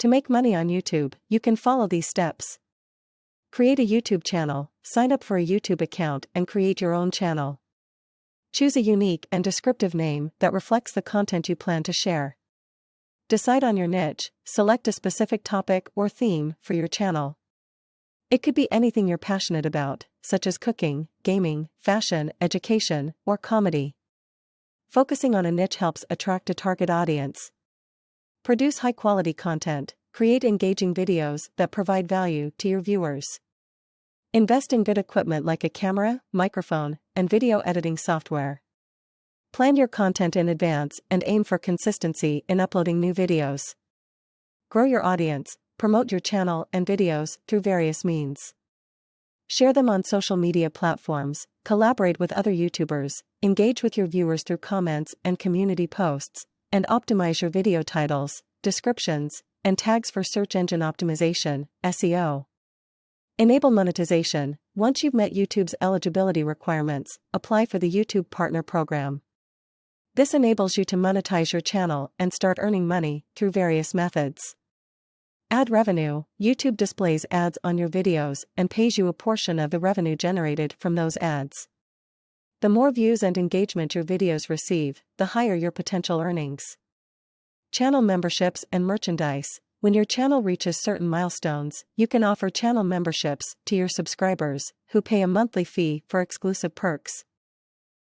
To make money on YouTube, you can follow these steps. Create a YouTube channel, sign up for a YouTube account and create your own channel. Choose a unique and descriptive name that reflects the content you plan to share. Decide on your niche, select a specific topic or theme for your channel. It could be anything you're passionate about, such as cooking, gaming, fashion, education, or comedy. Focusing on a niche helps attract a target audience. Produce high-quality content, create engaging videos that provide value to your viewers. Invest in good equipment like a camera, microphone, and video editing software. Plan your content in advance and aim for consistency in uploading new videos. Grow your audience, promote your channel and videos through various means. Share them on social media platforms, collaborate with other YouTubers, engage with your viewers through comments and community posts, and optimize your video titles, descriptions, and tags for search engine optimization, SEO. Enable monetization. Once you've met YouTube's eligibility requirements, apply for the YouTube Partner Program. This enables you to monetize your channel and start earning money through various methods. Ad revenue. YouTube displays ads on your videos and pays you a portion of the revenue generated from those ads. The more views and engagement your videos receive, the higher your potential earnings. Channel memberships and merchandise. When your channel reaches certain milestones, you can offer channel memberships to your subscribers, who pay a monthly fee for exclusive perks.